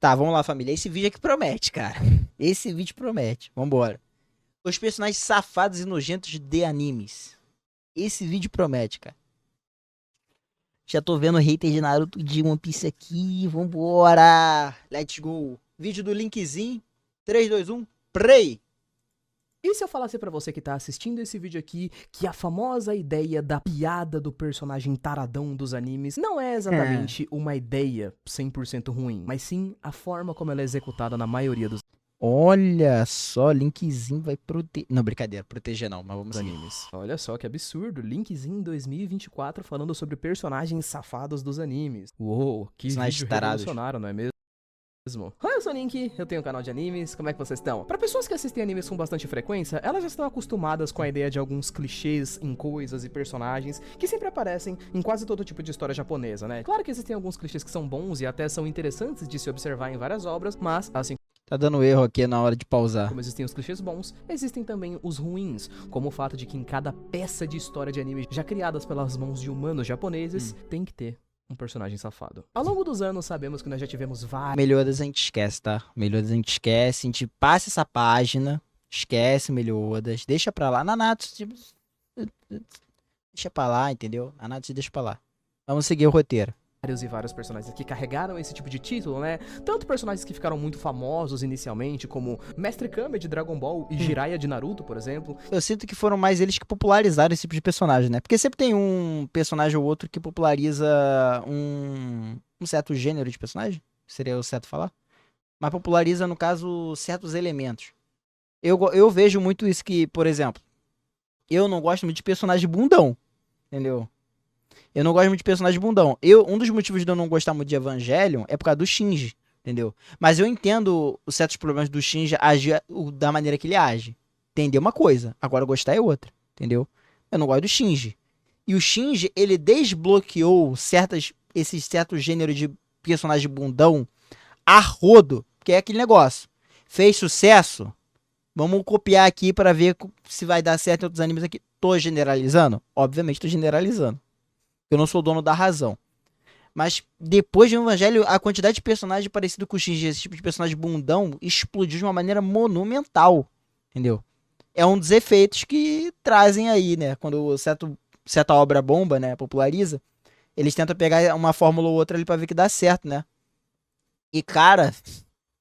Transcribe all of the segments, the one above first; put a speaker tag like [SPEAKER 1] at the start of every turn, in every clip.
[SPEAKER 1] Tá, vamos lá, família. Esse vídeo aqui promete, cara. Esse vídeo promete. Vambora. Os personagens safados e nojentos de animes. Esse vídeo promete, cara. Já tô vendo hater de Naruto de One Piece aqui. Vambora. Let's go. Vídeo do linkzinho. 3, 2, 1. Play.
[SPEAKER 2] E se eu falasse pra você que tá assistindo esse vídeo aqui, que a famosa ideia da piada do personagem taradão dos animes não é exatamente uma ideia 100% ruim, mas sim a forma como ela é executada na maioria dos
[SPEAKER 1] Olha só, linkzinho vai proteger. Não, brincadeira, proteger não, mas vamos seguir.
[SPEAKER 2] animes. Olha só que absurdo, linkzinho 2024 falando sobre personagens safados dos animes. Uou, que
[SPEAKER 1] Personagens
[SPEAKER 2] vídeo
[SPEAKER 1] tarados.
[SPEAKER 2] revolucionário, não é mesmo? Oi, eu sou o Link, eu tenho um canal de animes, como é que vocês estão? Para pessoas que assistem animes com bastante frequência, elas já estão acostumadas com a ideia de alguns clichês em coisas e personagens que sempre aparecem em quase todo tipo de história japonesa, né? Claro que existem alguns clichês que são bons e até são interessantes de se observar em várias obras, mas, assim
[SPEAKER 1] Tá dando erro aqui na hora de pausar.
[SPEAKER 2] como existem os clichês bons, existem também os ruins, como o fato de que em cada peça de história de anime já criadas pelas mãos de humanos japoneses, tem que ter um personagem safado. Ao longo dos anos, sabemos que nós já tivemos vários
[SPEAKER 1] Meliodas a gente esquece, tá? Meliodas a gente esquece, a gente passa essa página, esquece Meliodas, deixa pra lá. Nanatsu, tipo, deixa pra lá, entendeu? Nanatsu deixa pra lá. Vamos seguir o roteiro.
[SPEAKER 2] e vários personagens que carregaram esse tipo de título, né? Tanto personagens que ficaram muito famosos inicialmente, como Mestre Kame de Dragon Ball e Jiraiya de Naruto, por exemplo.
[SPEAKER 1] Eu sinto que foram mais eles que popularizaram esse tipo de personagem, né? Porque sempre tem um personagem ou outro que populariza um certo gênero de personagem, seria o certo falar. Mas populariza, no caso, certos elementos. Eu vejo muito isso que, por exemplo, eu não gosto muito de personagem bundão, entendeu? Eu não gosto muito de personagem bundão. Um dos motivos de eu não gostar muito de Evangelion é por causa do Shinji, entendeu? Mas eu entendo os certos problemas do Shinji agir da maneira que ele age. Entender uma coisa, agora gostar é outra, entendeu? Eu não gosto do Shinji. E o Shinji, ele desbloqueou esses certos gêneros de personagem bundão a rodo, porque é aquele negócio. Fez sucesso, vamos copiar aqui pra ver se vai dar certo em outros animes aqui. Tô generalizando? Obviamente tô generalizando. Eu não sou dono da razão. Mas depois de Evangelho, a quantidade de personagem parecido com o Shinji, esse tipo de personagem bundão, explodiu de uma maneira monumental. Entendeu? É um dos efeitos que trazem aí, né? Quando certa obra bomba, né? Populariza. Eles tentam pegar uma fórmula ou outra ali pra ver que dá certo, né? E, cara,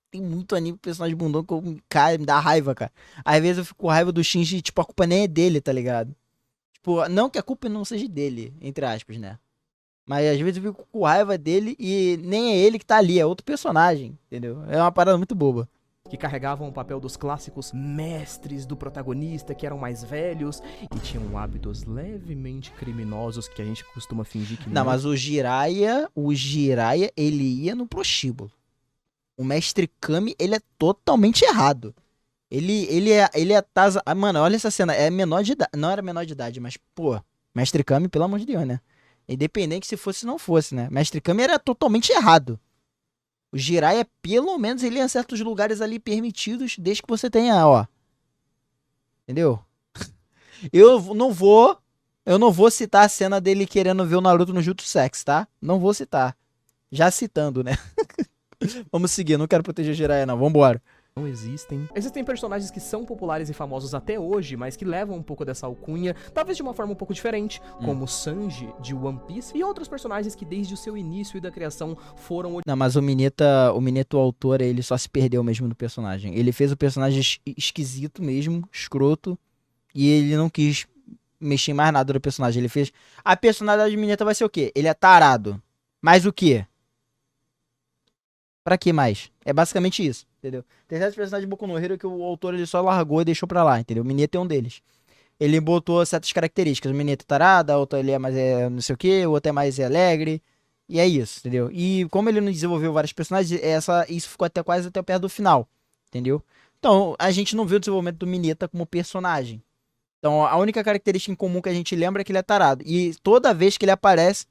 [SPEAKER 1] tem muito anime com personagem bundão que cara, me dá raiva, cara. Às vezes eu fico com raiva do Shinji, tipo, a culpa nem é dele, tá ligado? Tipo, não que a culpa não seja dele, entre aspas, né? Mas às vezes eu fico com raiva dele e nem é ele que tá ali, é outro personagem, entendeu? É uma parada muito boba.
[SPEAKER 2] Que carregavam o papel dos clássicos mestres do protagonista, que eram mais velhos e tinham hábitos levemente criminosos que a gente costuma fingir que
[SPEAKER 1] Não, mas o Jiraiya, ele ia no prostíbulo. O Mestre Kami, ele é totalmente errado. Ele é mano, olha essa cena, é menor de idade, não era menor de idade, mas, pô, Mestre Kami, pelo amor de Deus, né? Independente se fosse ou não fosse, né? Mestre Kami era totalmente errado. O Jiraiya, pelo menos, ele ia em certos lugares ali permitidos, desde que você tenha, ó. Entendeu? Eu não vou citar a cena dele querendo ver o Naruto no Jutsu Sex, tá? Não vou citar. Já citando, né? Vamos seguir, não quero proteger o Jiraiya, não. Vambora.
[SPEAKER 2] não existem. Existem personagens que são populares e famosos até hoje, mas que levam um pouco dessa alcunha, talvez de uma forma um pouco diferente, como Sanji de One Piece, e outros personagens que desde o seu início e da criação foram...
[SPEAKER 1] Não, mas o Mineta, o autor, ele só se perdeu mesmo no personagem. Ele fez o personagem esquisito mesmo, escroto, e ele não quis mexer em mais nada do personagem. Ele fez... A personalidade do Mineta vai ser o quê? Ele é tarado. Mas o quê? Pra que mais? É basicamente isso, entendeu? Tem certos personagens de Boku no Hero que o autor ele só largou e deixou pra lá, entendeu? O Mineta é um deles. Ele botou certas características. O Mineta é tarado, a outra ele é mais não sei o que, o outro é mais alegre. E é isso, entendeu? E como ele não desenvolveu vários personagens, isso ficou até quase até perto do final, entendeu? Então, a gente não vê o desenvolvimento do Mineta como personagem. Então, a única característica em comum que a gente lembra é que ele é tarado. E toda vez que ele aparece,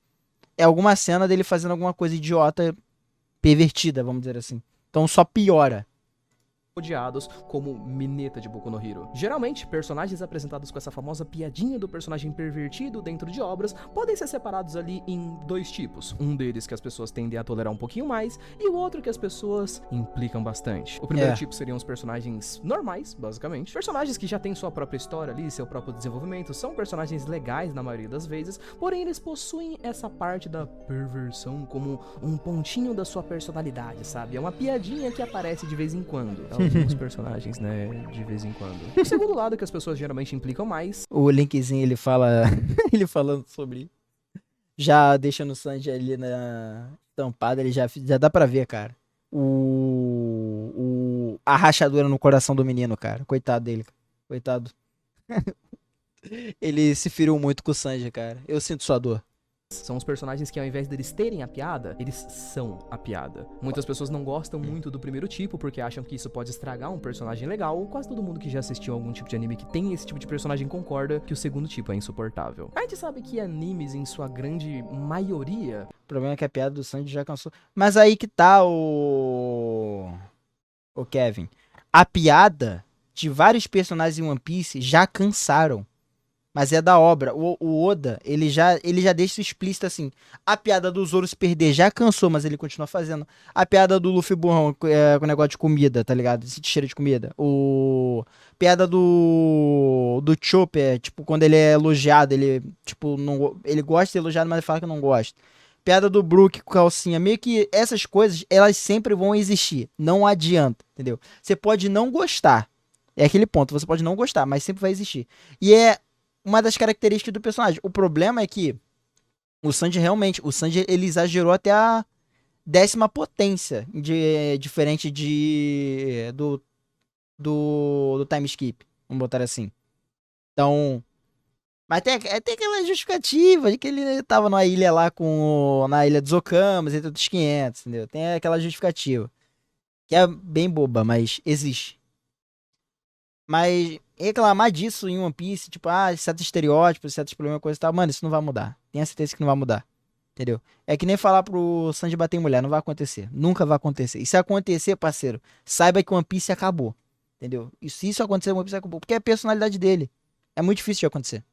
[SPEAKER 1] é alguma cena dele fazendo alguma coisa idiota, pervertida, vamos dizer assim. Então só piora.
[SPEAKER 2] odiados como Mineta de Boku no Hero. Geralmente, personagens apresentados com essa famosa piadinha do personagem pervertido dentro de obras podem ser separados ali em dois tipos. Um deles que as pessoas tendem a tolerar um pouquinho mais e o outro que as pessoas implicam bastante. O primeiro tipo seriam os personagens normais, basicamente. Personagens que já têm sua própria história ali, seu próprio desenvolvimento, são personagens legais na maioria das vezes, porém eles possuem essa parte da perversão como um pontinho da sua personalidade, sabe? É uma piadinha que aparece de vez em quando. Alguns personagens, né, de vez em quando. O segundo lado que as pessoas geralmente implicam mais.
[SPEAKER 1] O Linkzinho, ele fala, ele falando sobre, já deixando o Sanji ali na estampada, ele já dá pra ver, cara. A rachadura no coração do menino, cara. Coitado dele, cara. Coitado. Ele se feriu muito com o Sanji, cara. Eu sinto sua dor.
[SPEAKER 2] São os personagens que ao invés deles terem a piada, eles são a piada. Muitas pessoas não gostam muito do primeiro tipo porque acham que isso pode estragar um personagem legal. Quase todo mundo que já assistiu algum tipo de anime que tem esse tipo de personagem concorda que o segundo tipo é insuportável. A gente sabe que animes, em sua grande maioria...
[SPEAKER 1] O problema é que a piada do Sanji já cansou. Mas aí que tá o Kevin. A piada de vários personagens em One Piece já cansaram. Mas é da obra. O Oda, ele já deixa isso explícito assim. A piada do Zoro se perder já cansou, mas ele continua fazendo. A piada do Luffy burrão com o negócio de comida, tá ligado? Esse cheiro de comida. Piada do Chopper, tipo, quando ele é elogiado, ele, tipo, não, ele gosta de ser elogiado, mas ele fala que não gosta. Piada do Brook com calcinha. Meio que essas coisas, elas sempre vão existir. Não adianta, entendeu? Você pode não gostar. É aquele ponto, você pode não gostar, mas sempre vai existir. E é uma das características do personagem. O problema é que o Sanji ele exagerou até a 10ª potência, diferente do time skip, vamos botar assim. Então, mas tem aquela justificativa de que ele tava numa ilha lá na ilha dos Okamas, entre outros 500, entendeu? Tem aquela justificativa, que é bem boba, mas existe. Mas reclamar disso em One Piece, tipo, certos estereótipos, certos problemas, coisa e tal, mano, isso não vai mudar. Tenha certeza que não vai mudar. Entendeu? É que nem falar pro Sanji bater em mulher, não vai acontecer. Nunca vai acontecer. E se acontecer, parceiro, saiba que One Piece acabou. Entendeu? E se isso acontecer, One Piece acabou. Porque é a personalidade dele. É muito difícil de acontecer.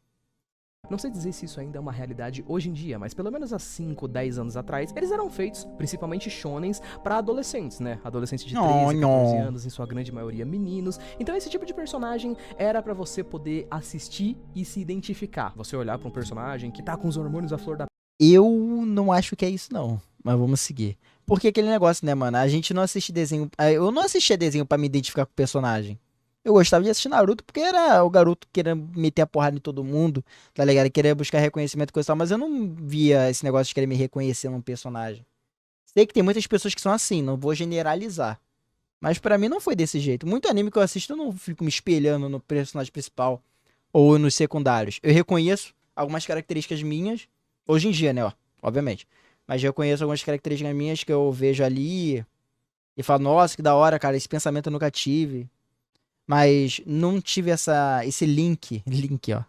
[SPEAKER 2] Não sei dizer se isso ainda é uma realidade hoje em dia, mas pelo menos há 5, 10 anos atrás, eles eram feitos, principalmente shonens, pra adolescentes, né? Adolescentes de 13, 14 anos, em sua grande maioria meninos. Então esse tipo de personagem era pra você poder assistir e se identificar. Você olhar pra um personagem que tá com os hormônios à flor da...
[SPEAKER 1] Eu não acho que é isso, não. Mas vamos seguir. Porque aquele negócio, né, mano? A gente não assiste desenho... Eu não assistia desenho pra me identificar com o personagem. Eu gostava de assistir Naruto porque era o garoto querendo meter a porrada em todo mundo, tá ligado? Queria buscar reconhecimento e coisa e tal, mas eu não via esse negócio de querer me reconhecer num personagem. Sei que tem muitas pessoas que são assim, não vou generalizar. Mas pra mim não foi desse jeito. Muito anime que eu assisto eu não fico me espelhando no personagem principal ou nos secundários. Eu reconheço algumas características minhas, hoje em dia, né, ó, obviamente. Mas eu reconheço algumas características minhas que eu vejo ali e falo, nossa, que da hora, cara, esse pensamento eu nunca tive. Mas não tive esse link, ó.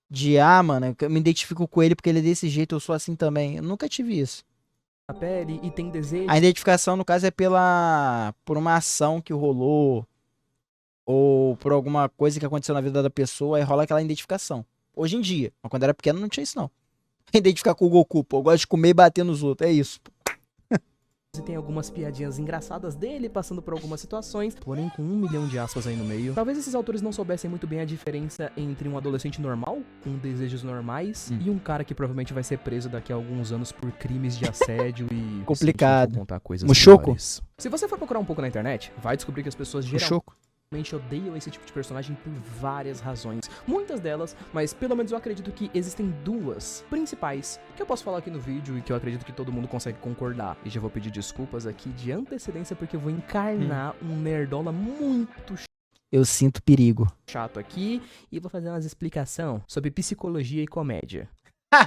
[SPEAKER 1] De, mano, eu me identifico com ele porque ele é desse jeito, eu sou assim também. Eu nunca tive isso.
[SPEAKER 2] A pele e tem desejo.
[SPEAKER 1] A identificação, no caso, é por uma ação que rolou ou por alguma coisa que aconteceu na vida da pessoa e rola aquela identificação. Hoje em dia. Mas quando era pequeno não tinha isso, não. Identificar com o Goku, pô. Eu gosto de comer e bater nos outros. É isso, pô.
[SPEAKER 2] Você tem algumas piadinhas engraçadas dele, passando por algumas situações, porém com 1 milhão de aspas aí no meio. Talvez esses autores não soubessem muito bem a diferença entre um adolescente normal, com desejos normais, e um cara que provavelmente vai ser preso daqui a alguns anos por crimes de assédio e...
[SPEAKER 1] Complicado.
[SPEAKER 2] Contar coisas
[SPEAKER 1] Mushoku.
[SPEAKER 2] Se você for procurar um pouco na internet, vai descobrir que as pessoas geralmente odeiam esse tipo de personagem por várias razões. Muitas delas, mas pelo menos eu acredito que existem duas principais que eu posso falar aqui no vídeo e que eu acredito que todo mundo consegue concordar. E já vou pedir desculpas aqui de antecedência porque eu vou encarnar um nerdola muito
[SPEAKER 1] Eu sinto perigo.
[SPEAKER 2] chato aqui e vou fazer umas explicações sobre psicologia e comédia.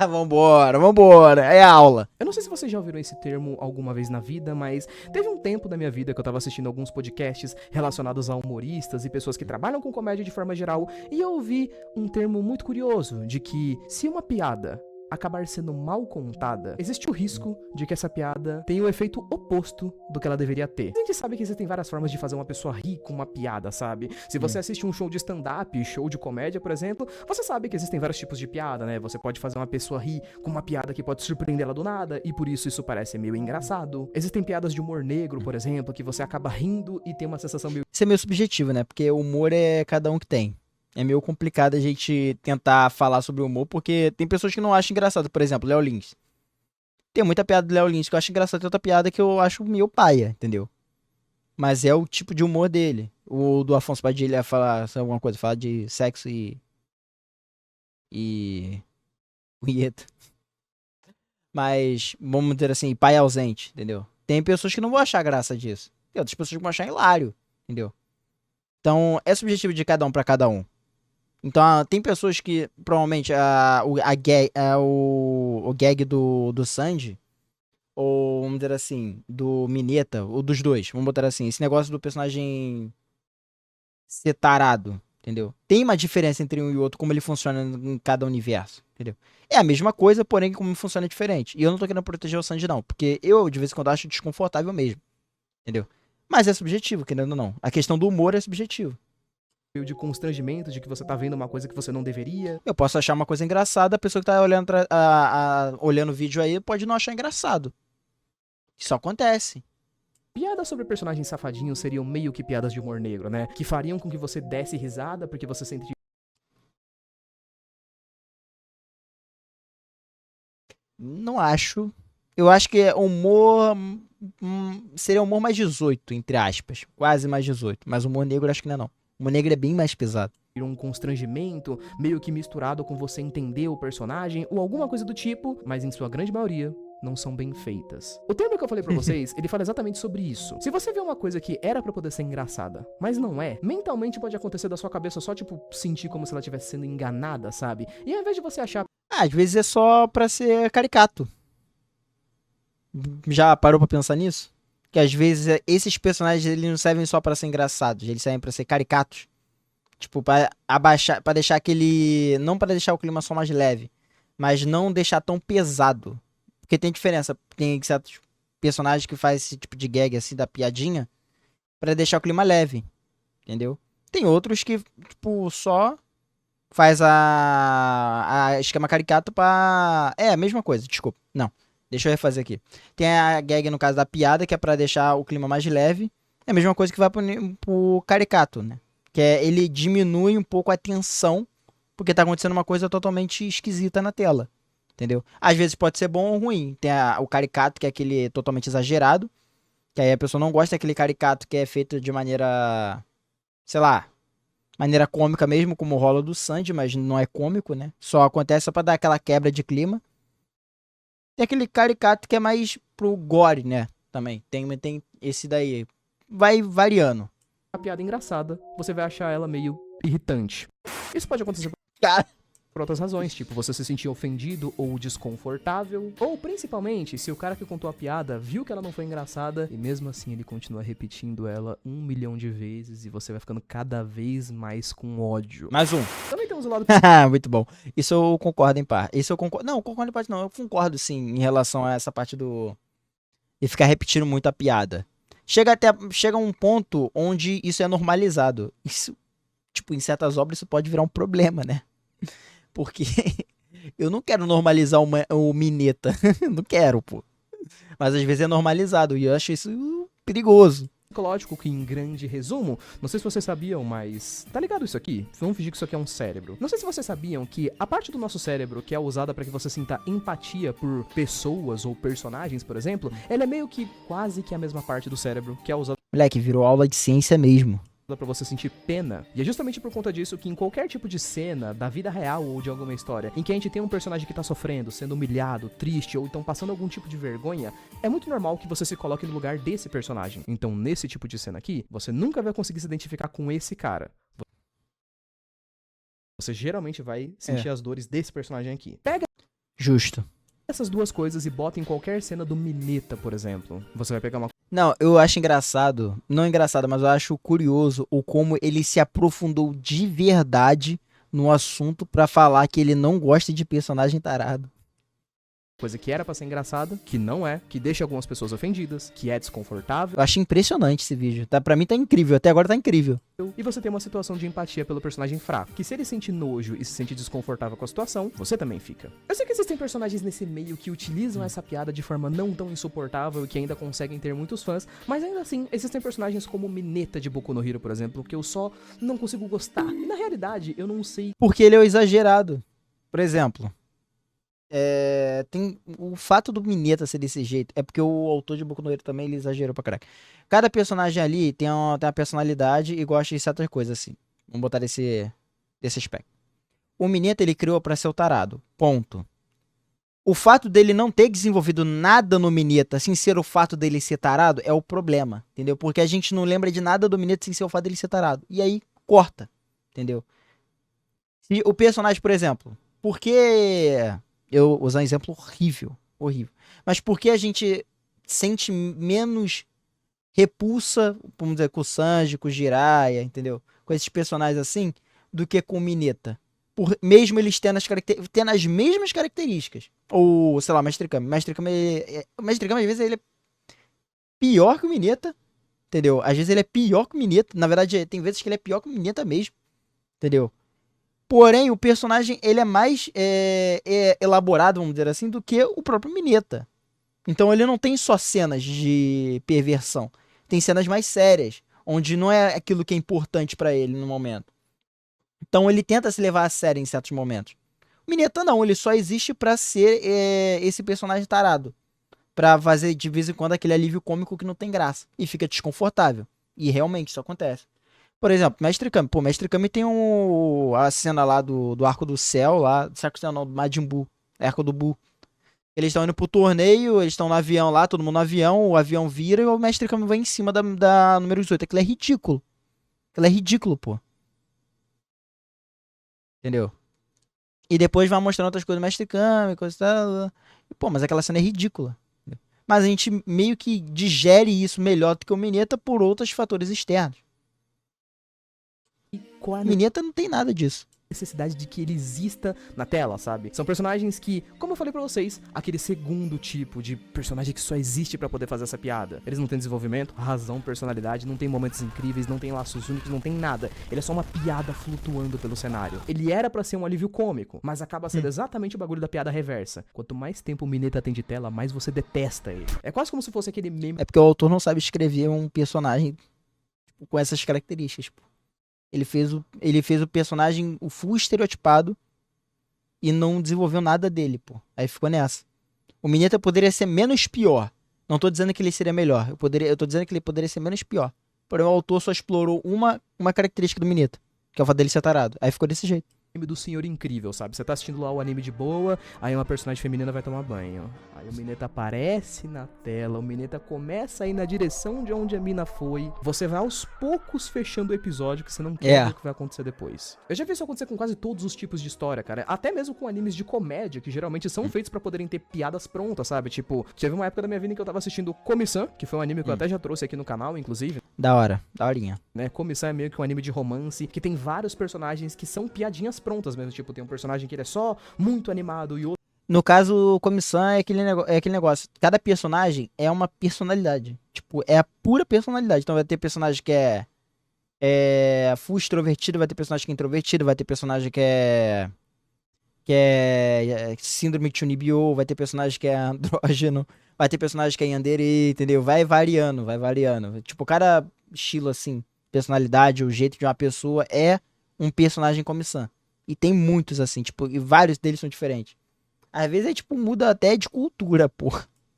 [SPEAKER 1] Vambora, é aula.
[SPEAKER 2] Eu não sei se vocês já ouviram esse termo alguma vez na vida, mas teve um tempo da minha vida que eu tava assistindo alguns podcasts relacionados a humoristas e pessoas que trabalham com comédia de forma geral, e eu ouvi um termo muito curioso, de que se uma piada acabar sendo mal contada, existe o risco de que essa piada tenha o efeito oposto do que ela deveria ter. A gente sabe que existem várias formas de fazer uma pessoa rir com uma piada, sabe? Se você assiste um show de stand-up, show de comédia, por exemplo, você sabe que existem vários tipos de piada, né? Você pode fazer uma pessoa rir com uma piada que pode surpreender ela do nada, e por isso parece meio engraçado. Existem piadas de humor negro, por exemplo, que você acaba rindo e tem uma sensação meio...
[SPEAKER 1] Isso é meio subjetivo, né? Porque o humor é cada um que tem. É meio complicado a gente tentar falar sobre o humor, porque tem pessoas que não acham engraçado. Por exemplo, Léo Lins. Tem muita piada do Léo Lins que eu acho engraçado, tem outra piada que eu acho meio paia, entendeu? Mas é o tipo de humor dele. O do Afonso Padilha falar alguma coisa, falar de sexo e punheta. Mas, vamos dizer assim, pai ausente, entendeu? Tem pessoas que não vão achar graça disso. Tem outras pessoas que vão achar hilário, entendeu? Então, é subjetivo de cada um pra cada um. Então, tem pessoas que, provavelmente, o gag do Sanji, ou, vamos dizer assim, do Mineta, ou dos dois, vamos botar assim, esse negócio do personagem ser tarado, entendeu? Tem uma diferença entre um e o outro, como ele funciona em cada universo, entendeu? É a mesma coisa, porém, como funciona diferente. E eu não tô querendo proteger o Sanji, não, porque eu, de vez em quando, acho desconfortável mesmo, entendeu? Mas é subjetivo, querendo ou não. A questão do humor é subjetivo.
[SPEAKER 2] de constrangimento, de que você tá vendo uma coisa que você não deveria.
[SPEAKER 1] Eu posso achar uma coisa engraçada, a pessoa que tá olhando o vídeo aí pode não achar engraçado. Isso acontece.
[SPEAKER 2] Piadas sobre personagens safadinhos seriam meio que piadas de humor negro, né? Que fariam com que você desse risada porque você sente...
[SPEAKER 1] Não acho. Eu acho que é humor... seria humor mais 18, entre aspas. Quase mais 18. Mas humor negro eu acho que não é não. O humor negro é bem mais pesado.
[SPEAKER 2] Um constrangimento, meio que misturado com você entender o personagem, ou alguma coisa do tipo, mas em sua grande maioria, não são bem feitas. O termo que eu falei pra vocês, ele fala exatamente sobre isso. Se você vê uma coisa que era pra poder ser engraçada, mas não é, mentalmente pode acontecer da sua cabeça só, tipo, sentir como se ela estivesse sendo enganada, sabe? E ao invés de você achar...
[SPEAKER 1] Às vezes é só pra ser caricato. Já parou pra pensar nisso? Que às vezes esses personagens eles não servem só pra ser engraçados, eles servem pra ser caricatos. Tipo, pra abaixar, pra deixar aquele... Não pra deixar o clima só mais leve, mas não deixar tão pesado. Porque tem diferença. Tem certos personagens que fazem esse tipo de gag, assim, da piadinha, pra deixar o clima leve. Entendeu? Tem outros que, tipo, só faz a esquema caricato pra... É, a mesma coisa, desculpa. Não, deixa eu refazer aqui. Tem a gag, no caso da piada, que é pra deixar o clima mais leve. É a mesma coisa que vai pro caricato, né? Que é, ele diminui um pouco a tensão, porque tá acontecendo uma coisa totalmente esquisita na tela. Entendeu? Às vezes pode ser bom ou ruim. Tem o caricato, que é aquele totalmente exagerado, que aí a pessoa não gosta daquele caricato que é feito de maneira, sei lá, maneira cômica mesmo, como rola do Sanji, mas não é cômico, né? Só acontece só pra dar aquela quebra de clima. Tem aquele caricato que é mais pro gore, né? Também. Tem esse daí. Vai variando.
[SPEAKER 2] A piada engraçada, você vai achar ela meio irritante. Isso pode acontecer
[SPEAKER 1] Cara,
[SPEAKER 2] por outras razões, tipo você se sentir ofendido ou desconfortável, ou principalmente se o cara que contou a piada viu que ela não foi engraçada e mesmo assim ele continua repetindo ela 1 milhão de vezes e você vai ficando cada vez mais com ódio.
[SPEAKER 1] mais um.
[SPEAKER 2] Também temos o lado...
[SPEAKER 1] Muito bom. Isso eu concordo em par. Isso eu concordo. Não, eu concordo em parte não. Eu concordo sim em relação a essa parte do... E ficar repetindo muito a piada. Chega um ponto onde isso é normalizado. Isso, tipo, em certas obras isso pode virar um problema, né? Porque eu não quero normalizar o Mineta. Não quero, pô. Mas às vezes é normalizado e eu acho isso perigoso.
[SPEAKER 2] Psicológico que, em grande resumo, não sei se vocês sabiam, mas tá ligado isso aqui? Vamos fingir que isso aqui é um cérebro. Não sei se vocês sabiam que a parte do nosso cérebro que é usada pra que você sinta empatia por pessoas ou personagens, por exemplo, ela é meio que quase que a mesma parte do cérebro que é usada
[SPEAKER 1] Moleque, virou aula de ciência mesmo.
[SPEAKER 2] pra você sentir pena. E é justamente por conta disso que em qualquer tipo de cena da vida real ou de alguma história em que a gente tem um personagem que tá sofrendo, sendo humilhado, triste ou então passando algum tipo de vergonha, é muito normal que você se coloque no lugar desse personagem. Então, nesse tipo de cena aqui, você nunca vai conseguir se identificar com esse cara. Você geralmente vai sentir as dores desse personagem aqui. Pega
[SPEAKER 1] Justo.
[SPEAKER 2] essas duas coisas e bota em qualquer cena do Mineta, por exemplo. Você vai pegar uma...
[SPEAKER 1] Não, eu acho engraçado. Não engraçado, mas eu acho curioso o como ele se aprofundou de verdade no assunto pra falar que ele não gosta de personagem tarado.
[SPEAKER 2] Coisa que era pra ser engraçada, que não é, que deixa algumas pessoas ofendidas, que é desconfortável.
[SPEAKER 1] Eu achei impressionante esse vídeo. Tá, pra mim tá incrível. Até agora tá incrível.
[SPEAKER 2] E você tem uma situação de empatia pelo personagem fraco, que se ele sente nojo e se sente desconfortável com a situação, você também fica. Eu sei que existem personagens nesse meio que utilizam essa piada de forma não tão insuportável e que ainda conseguem ter muitos fãs, mas ainda assim, existem personagens como Mineta de Boku no Hero, por exemplo, que eu só não consigo gostar. E na realidade, eu não sei...
[SPEAKER 1] Porque ele é o exagerado. Por exemplo, tem o fato do Mineta ser desse jeito, é porque o autor de Boku no Hero também ele exagerou pra caraca. Cada personagem ali tem uma personalidade e gosta de certas coisas, assim. Vamos botar desse aspecto. O Mineta ele criou pra ser o tarado. Ponto. O fato dele não ter desenvolvido nada no Mineta, sem ser o fato dele ser tarado, é o problema, entendeu? Porque a gente não lembra de nada do Mineta sem ser o fato dele ser tarado. E aí, corta, entendeu? Se o personagem, por exemplo, por que... Eu vou usar um exemplo horrível, horrível. Mas por que a gente sente menos repulsa, vamos dizer, com o Sanji, com o Jiraiya, entendeu? Com esses personagens assim, do que com o Mineta? Mesmo eles tendo as mesmas características. Ou, sei lá, Mestre Kami. O Mestre Kami, às vezes, ele é pior que o Mineta, entendeu? Às vezes ele é pior que o Mineta. Na verdade, tem vezes que ele é pior que o Mineta mesmo, entendeu? Porém, o personagem, ele é mais elaborado, vamos dizer assim, do que o próprio Mineta. Então, ele não tem só cenas de perversão. Tem cenas mais sérias, onde não é aquilo que é importante pra ele no momento. Então ele tenta se levar a sério em certos momentos. O Mineta não, ele só existe pra ser esse personagem tarado. Pra fazer de vez em quando aquele alívio cômico que não tem graça. E fica desconfortável. E realmente isso acontece. Por exemplo, Mestre Kami. Pô, Mestre Kami tem a cena lá do Arco do Céu, lá. Do Arco do Céu não, do Majin Buu. Arco do Buu. Eles estão indo pro torneio, eles estão no avião lá, todo mundo no avião, o avião vira e o Mestre Kami vai em cima da número 18. Aquilo é ridículo. Aquilo é ridículo, pô. Entendeu? E depois vai mostrando outras coisas do Mestre Kami, coisa e tal. E, pô, mas aquela cena é ridícula. Mas a gente meio que digere isso melhor do que o Mineta por outros fatores externos.
[SPEAKER 2] E qual a
[SPEAKER 1] Mineta não tem nada disso.
[SPEAKER 2] necessidade de que ele exista na tela, sabe? São personagens que, como eu falei pra vocês, aquele segundo tipo de personagem que só existe pra poder fazer essa piada. Eles não têm desenvolvimento, razão, personalidade, não tem momentos incríveis, não tem laços únicos, não tem nada. Ele é só uma piada flutuando pelo cenário. Ele era pra ser um alívio cômico, mas acaba sendo exatamente o bagulho da piada reversa. Quanto mais tempo o Mineta tem de tela, mais você detesta ele. É quase como se fosse aquele meme...
[SPEAKER 1] É porque o autor não sabe escrever um personagem tipo, com essas características, pô. Ele fez o personagem o full estereotipado e não desenvolveu nada dele, pô. Aí ficou nessa. O Mineta poderia ser menos pior. Não tô dizendo que ele seria melhor. Eu tô dizendo que ele poderia ser menos pior. Porém, o autor só explorou uma característica do Mineta, que é o fato dele ser tarado. Aí ficou desse jeito.
[SPEAKER 2] do Senhor Incrível, sabe? Você tá assistindo lá o anime de boa, aí uma personagem feminina vai tomar banho. Aí o Mineta aparece na tela, o Mineta começa a ir na direção de onde a mina foi. Você vai aos poucos fechando o episódio, que você não quer ver o que vai acontecer depois. Eu já vi isso acontecer com quase todos os tipos de história, cara. Até mesmo com animes de comédia, que geralmente são feitos pra poderem ter piadas prontas, sabe? Tipo, teve uma época da minha vida em que eu tava assistindo Komi-san, que foi um anime que eu até já trouxe aqui no canal, inclusive.
[SPEAKER 1] Da hora, daorinha.
[SPEAKER 2] Né? Komi-san é meio que um anime de romance, que tem vários personagens que são piadinhas prontas mesmo. Tipo, tem um personagem que ele é só muito animado e outro...
[SPEAKER 1] No caso, o Komi-san é aquele negócio. Cada personagem é uma personalidade. Tipo, é a pura personalidade. Então vai ter personagem que é full extrovertido, vai ter personagem que é introvertido, vai ter personagem que é síndrome de Chunibyo, vai ter personagem que é andrógeno, vai ter personagem que é yandere, entendeu? Vai variando, vai variando. Tipo, cada estilo, assim, personalidade, o jeito de uma pessoa é um personagem Komi-san. E tem muitos, assim, tipo, e vários deles são diferentes. Às vezes é, tipo, muda até de cultura, pô.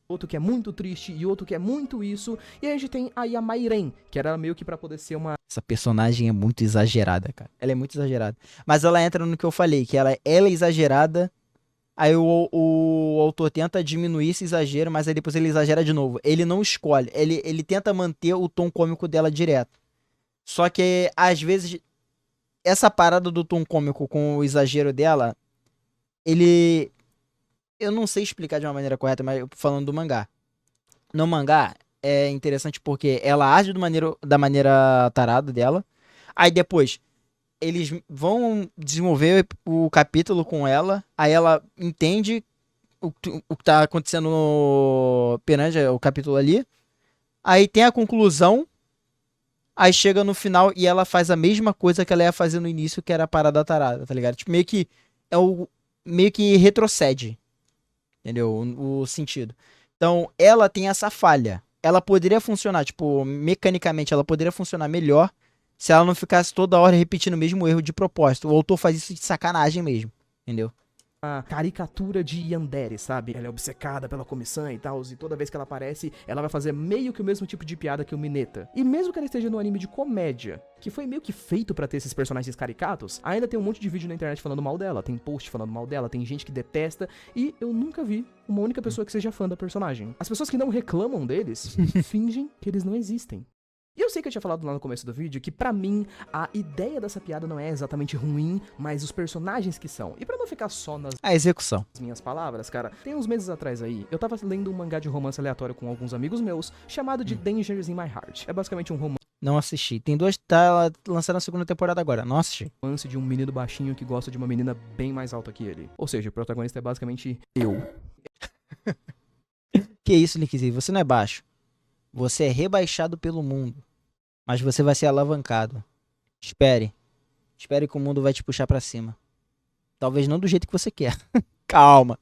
[SPEAKER 2] Outro que é muito triste e outro que é muito isso. E aí a gente tem aí a Mairen, que era meio que pra poder ser uma...
[SPEAKER 1] Essa personagem é muito exagerada, cara. Ela é muito exagerada. Mas ela entra no que eu falei, que ela é exagerada. Aí o autor tenta diminuir esse exagero, mas aí depois ele exagera de novo. Ele não escolhe. Ele tenta manter o tom cômico dela direto. Só que, às vezes, essa parada do tom cômico com o exagero dela, ele... Eu não sei explicar de uma maneira correta, mas falando do mangá. No mangá, é interessante porque ela age da maneira tarada dela. Aí depois, eles vão desenvolver o capítulo com ela. Aí ela entende o que tá acontecendo perante o capítulo ali. Aí tem a conclusão. Aí chega no final e ela faz a mesma coisa que ela ia fazer no início, que era a parada tarada, tá ligado? Tipo, meio que é o meio que retrocede, entendeu? O sentido. Então, ela tem essa falha. Ela poderia funcionar, tipo, mecanicamente, ela poderia funcionar melhor se ela não ficasse toda hora repetindo o mesmo erro de propósito. O autor faz isso de sacanagem mesmo, entendeu?
[SPEAKER 2] A caricatura de Yandere, sabe? Ela é obcecada pela comissão e tal, e toda vez que ela aparece, ela vai fazer meio que o mesmo tipo de piada que o Mineta. E mesmo que ela esteja no anime de comédia, que foi meio que feito pra ter esses personagens caricatos, ainda tem um monte de vídeo na internet falando mal dela, tem post falando mal dela, tem gente que detesta, e eu nunca vi uma única pessoa que seja fã da personagem. As pessoas que não reclamam deles, fingem que eles não existem. E eu sei que eu tinha falado lá no começo do vídeo que pra mim a ideia dessa piada não é exatamente ruim, mas os personagens que são. E pra não ficar só nas
[SPEAKER 1] A execução.
[SPEAKER 2] minhas palavras, cara, tem uns meses atrás aí, eu tava lendo um mangá de romance aleatório com alguns amigos meus, chamado de Dangers in My Heart. É basicamente um
[SPEAKER 1] Não assisti. Tem duas, tá lançando a segunda temporada agora. Não assisti.
[SPEAKER 2] romance de um menino baixinho que gosta de uma menina bem mais alta que ele. Ou seja, o protagonista é basicamente eu.
[SPEAKER 1] Que isso, Linkzinho? Você não é baixo. Você é rebaixado pelo mundo. Mas você vai ser alavancado. Espere. Espere que o mundo vai te puxar pra cima. Talvez não do jeito que você quer. Calma.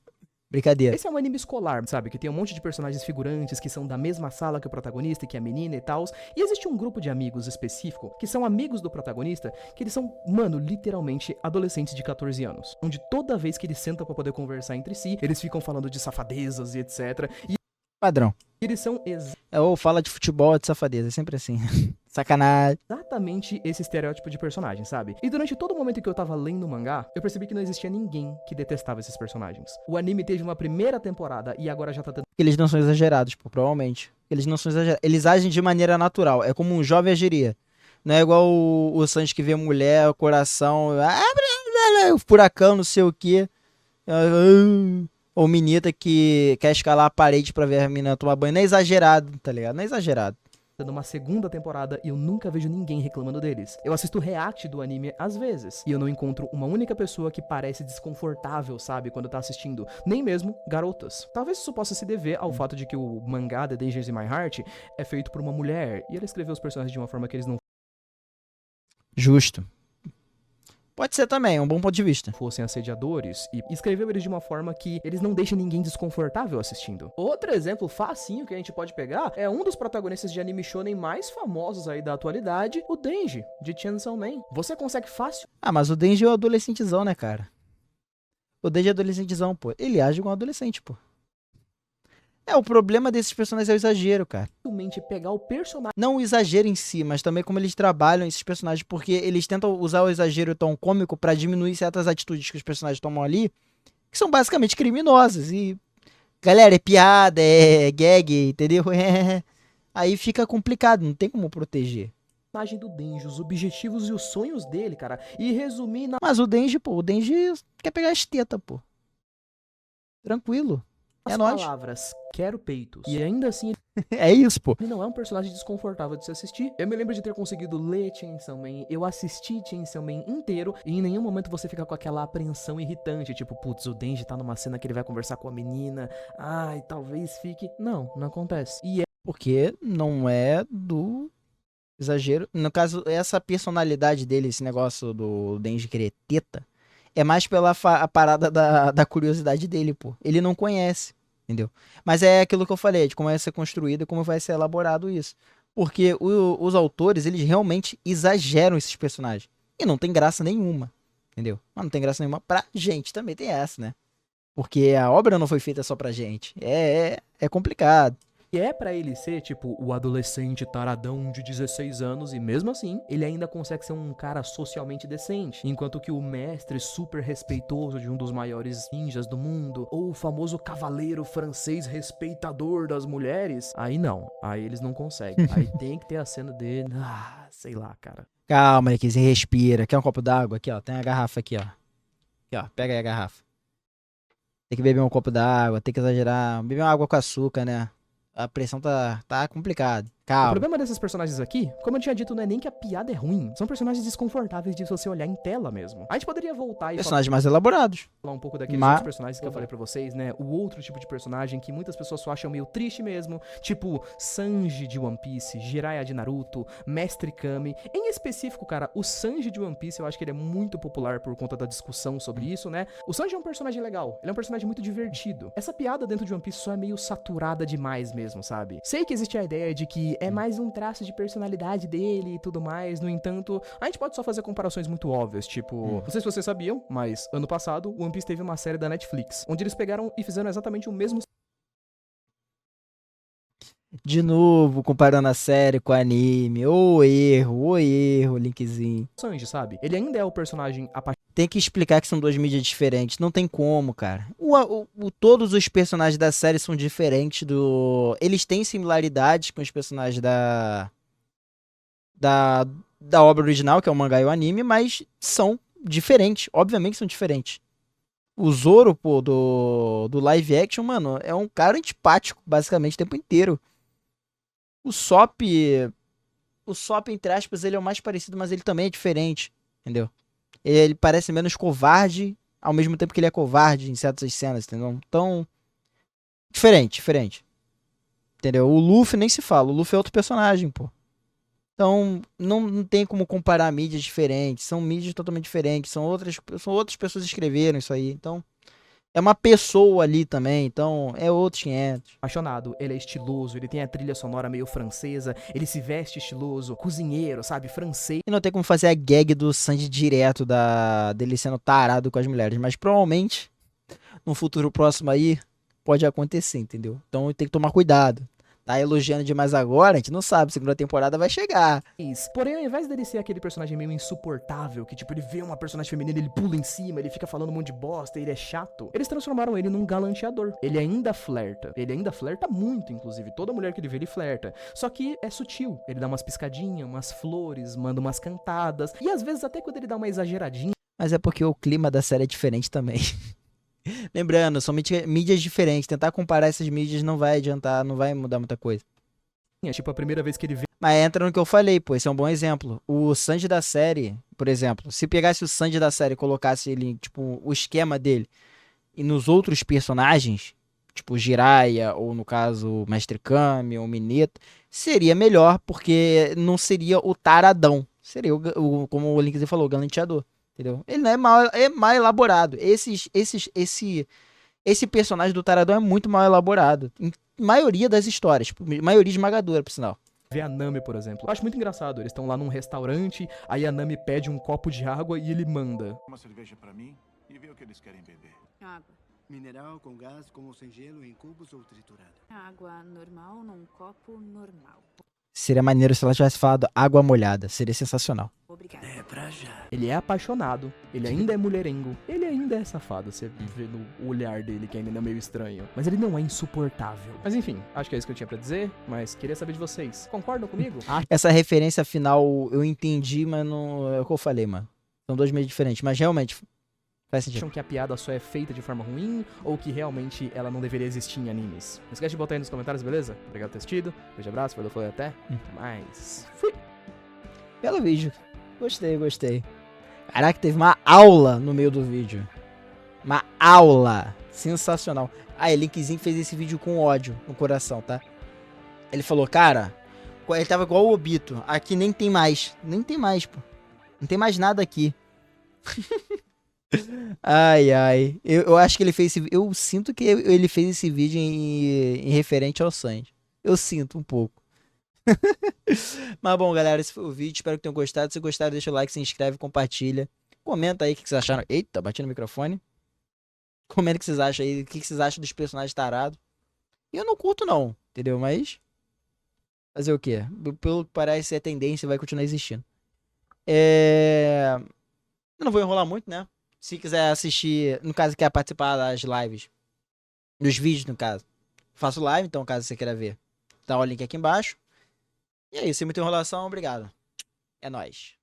[SPEAKER 1] Brincadeira.
[SPEAKER 2] Esse é um anime escolar, sabe? Que tem um monte de personagens figurantes que são da mesma sala que o protagonista e que é a menina e tal. E existe um grupo de amigos específico que são amigos do protagonista, que eles são, mano, literalmente adolescentes de 14 anos. Onde toda vez que eles sentam pra poder conversar entre si, eles ficam falando de safadezas e etc. E
[SPEAKER 1] Padrão.
[SPEAKER 2] eles são
[SPEAKER 1] Ou fala de futebol, de safadeza. É sempre assim. Sacanagem.
[SPEAKER 2] exatamente esse estereótipo de personagem, sabe? E durante todo o momento que eu tava lendo o mangá, eu percebi que não existia ninguém que detestava esses personagens. O anime teve uma primeira temporada e agora já tá tendo
[SPEAKER 1] Eles não são exagerados, pô, provavelmente. Eles não são exagerados. Eles agem de maneira natural. É como um jovem agiria. Não é igual o Sanji que vê mulher, o coração. O furacão, não sei o quê. Ou Minita que quer escalar a parede pra ver a menina tomar banho. Não é exagerado, tá ligado? Não é exagerado.
[SPEAKER 2] uma segunda temporada e eu nunca vejo ninguém reclamando deles. Eu assisto o react do anime às vezes e eu não encontro uma única pessoa que parece desconfortável, sabe, quando tá assistindo. Nem mesmo garotas. Talvez isso possa se dever ao fato de que o mangá The Dangers in My Heart é feito por uma mulher e ela escreveu os personagens de uma forma que eles não
[SPEAKER 1] Justo. Pode ser também, é um bom ponto de vista.
[SPEAKER 2] fossem assediadores e escreveu eles de uma forma que eles não deixam ninguém desconfortável assistindo. Outro exemplo facinho que a gente pode pegar é um dos protagonistas de anime shonen mais famosos aí da atualidade, o Denji, de Chainsaw Man. Você consegue fácil
[SPEAKER 1] Ah, mas o Denji é o adolescentezão, né, cara? O Denji é adolescentezão, pô. Ele age igual um adolescente, pô. É, o problema desses personagens é o exagero, cara.
[SPEAKER 2] facilmente pegar o personagem
[SPEAKER 1] Não o exagero em si, mas também como eles trabalham esses personagens, porque eles tentam usar o exagero tão cômico pra diminuir certas atitudes que os personagens tomam ali, que são basicamente criminosas. E, galera, é piada, é gag, entendeu? Aí fica complicado, não tem como proteger.
[SPEAKER 2] do Denji, os objetivos e os sonhos dele, cara, e resumir nas
[SPEAKER 1] Mas o Denji, pô, o Denji quer pegar as tetas, pô. Tranquilo. É nóis.
[SPEAKER 2] palavras, quero peitos. E ainda assim
[SPEAKER 1] É isso, pô.
[SPEAKER 2] ele não é um personagem desconfortável de se assistir. Eu me lembro de ter conseguido ler Chainsaw Man, eu assisti Chainsaw Man inteiro, e em nenhum momento você fica com aquela apreensão irritante, tipo, putz, o Denji tá numa cena que ele vai conversar com a menina, ai, talvez fique... Não, não acontece. E
[SPEAKER 1] Porque não é do exagero. No caso, essa personalidade dele, esse negócio do Denji querer teta, é mais pela a parada da curiosidade dele, pô. Ele não conhece, entendeu? Mas é aquilo que eu falei, de como vai ser construído e como vai ser elaborado isso. Porque os autores, eles realmente exageram esses personagens. E não tem graça nenhuma, entendeu? Mas não tem graça nenhuma pra gente, também tem essa, né? Porque a obra não foi feita só pra gente. É complicado.
[SPEAKER 2] é pra ele ser, tipo, o adolescente taradão de 16 anos, e mesmo assim, ele ainda consegue ser um cara socialmente decente. Enquanto que o mestre super respeitoso de um dos maiores ninjas do mundo, ou o famoso cavaleiro francês respeitador das mulheres, aí não, aí eles não conseguem. Aí tem que ter a cena dele, sei lá, cara.
[SPEAKER 1] Calma, Nickzinho, respira. Quer um copo d'água? Aqui, ó. Tem a garrafa aqui, ó. Aqui, ó. Pega aí a garrafa. Tem que beber um copo d'água, tem que exagerar. Beber uma água com açúcar, né? A pressão tá complicada.
[SPEAKER 2] O
[SPEAKER 1] Calma.
[SPEAKER 2] problema desses personagens aqui, como eu tinha dito, não é nem que a piada é ruim. São personagens desconfortáveis de você olhar em tela mesmo. A gente poderia voltar e
[SPEAKER 1] Personagens mais elaborados.
[SPEAKER 2] falar um pouco daqueles
[SPEAKER 1] Mas-
[SPEAKER 2] outros personagens que eu falei pra vocês, né? O outro tipo de personagem que muitas pessoas só acham meio triste mesmo. Tipo, Sanji de One Piece, Jiraiya de Naruto, Mestre Kami. Em específico, cara, o Sanji de One Piece, eu acho que ele é muito popular por conta da discussão sobre isso, né? O Sanji é um personagem legal. Ele é um personagem muito divertido. Essa piada dentro de One Piece só é meio saturada demais mesmo, sabe? Sei que existe a ideia de que é mais um traço de personalidade dele e tudo mais. No entanto, a gente pode só fazer comparações muito óbvias, tipo, não sei se vocês sabiam, mas ano passado, One Piece teve uma série da Netflix, onde eles pegaram e fizeram exatamente o mesmo
[SPEAKER 1] De novo, comparando a série com o anime. Ô erro, Linkzinho.
[SPEAKER 2] Sanji, sabe? Ele ainda é o personagem
[SPEAKER 1] Tem que explicar que são duas mídias diferentes. Não tem como, cara. Todos os personagens da série são diferentes do. Eles têm similaridades com os personagens da obra original, que é o mangá e o anime, mas são diferentes. Obviamente são diferentes. O Zoro, pô, do live action, mano, é um cara antipático, basicamente, o tempo inteiro. O Sop, entre aspas, ele é o mais parecido, mas ele também é diferente, entendeu? Ele parece menos covarde, ao mesmo tempo que ele é covarde em certas cenas, entendeu? Então, diferente. Entendeu? O Luffy nem se fala, o Luffy é outro personagem, pô. Então, não tem como comparar mídias diferentes, são mídias totalmente diferentes, são outras pessoas que escreveram isso aí, então... É uma pessoa ali também, então é outros 500.
[SPEAKER 2] apaixonado. Ele é estiloso, ele tem a trilha sonora meio francesa, ele se veste estiloso, cozinheiro, sabe? Francês.
[SPEAKER 1] E não tem como fazer a gag do Sanji direto dele sendo tarado com as mulheres, mas provavelmente no futuro próximo aí pode acontecer, entendeu? Então tem que tomar cuidado. Tá elogiando demais agora, a gente não sabe, segunda temporada vai chegar.
[SPEAKER 2] Porém, ao invés dele ser aquele personagem meio insuportável, que tipo, ele vê uma personagem feminina, ele pula em cima, ele fica falando um monte de bosta, ele é chato, eles transformaram ele num galanteador. Ele ainda flerta. Ele ainda flerta muito, inclusive. Toda mulher que ele vê, ele flerta. Só que é sutil. Ele dá umas piscadinhas, umas flores, manda umas cantadas. E às vezes, até quando ele dá uma exageradinha,
[SPEAKER 1] Mas é porque o clima da série é diferente também. Lembrando, são mídias diferentes. Tentar comparar essas mídias não vai adiantar, não vai mudar muita coisa.
[SPEAKER 2] tipo, a primeira vez que ele vê
[SPEAKER 1] Mas entra no que eu falei, pô, esse é um bom exemplo. O Sanji da série, por exemplo, se pegasse o Sanji da série e colocasse ele, tipo, o esquema dele, e nos outros personagens, tipo Jiraiya, ou no caso o Mestre Kami, ou o Minato, seria melhor, porque não seria o taradão. Seria, como o Linkzinho falou, o galanteador. Entendeu? Ele não é mal elaborado. Esse personagem do taradão é muito mal elaborado. Em maioria das histórias. Tipo, maioria esmagadora, por sinal.
[SPEAKER 2] a Nami, por exemplo. Eu acho muito engraçado. Eles estão lá num restaurante, aí a Nami pede um copo de água e ele manda.
[SPEAKER 3] Uma cerveja pra mim e vê o que eles querem beber.
[SPEAKER 4] Água.
[SPEAKER 5] Mineral com gás, com ou sem gelo, em cubos ou triturada.
[SPEAKER 4] Água normal num copo normal.
[SPEAKER 1] Seria maneiro se ela tivesse falado água molhada. Seria sensacional.
[SPEAKER 4] Obrigada.
[SPEAKER 5] É pra já.
[SPEAKER 2] Ele é apaixonado, ele ainda é mulherengo, ele ainda é safado, você vê no olhar dele que ainda é meio estranho. Mas ele não é insuportável. Mas enfim, acho que é isso que eu tinha pra dizer, mas queria saber de vocês. Concordam comigo?
[SPEAKER 1] Essa referência final eu entendi, mas não é o que eu falei, mano. São dois meios diferentes, mas realmente faz sentido.
[SPEAKER 2] Acham que a piada só é feita de forma ruim ou que realmente ela não deveria existir em animes? Não esquece de botar aí nos comentários, beleza? Obrigado por ter assistido. Beijo, abraço, valeu, falou, até mais. Fui!
[SPEAKER 1] Belo vídeo. Gostei. Caraca, teve uma aula no meio do vídeo. Uma aula. Sensacional. Aí, Linkzinho fez esse vídeo com ódio no coração, tá? Ele falou, cara, ele tava igual o Obito. Aqui nem tem mais. Nem tem mais, pô. Não tem mais nada aqui. Ai. Eu acho que ele fez esse... Eu sinto que ele fez esse vídeo em referente ao Sanji. Eu sinto um pouco. Mas bom, galera, esse foi o vídeo. Espero que tenham gostado. Se gostaram, deixa o like, se inscreve, compartilha. Comenta aí o que vocês acharam. Eita, bati no microfone. Comenta o que vocês acham aí. O que vocês acham dos personagens tarados. Eu não curto, não. Entendeu? Mas... fazer o quê? Pelo que parece, a tendência vai continuar existindo. Eu não vou enrolar muito, né? Se quiser assistir... No caso, quer participar das lives. Dos vídeos, no caso. Faço live, então, caso você queira ver. Tá o link aqui embaixo. E é isso. Sem muita enrolação, obrigado. É nóis.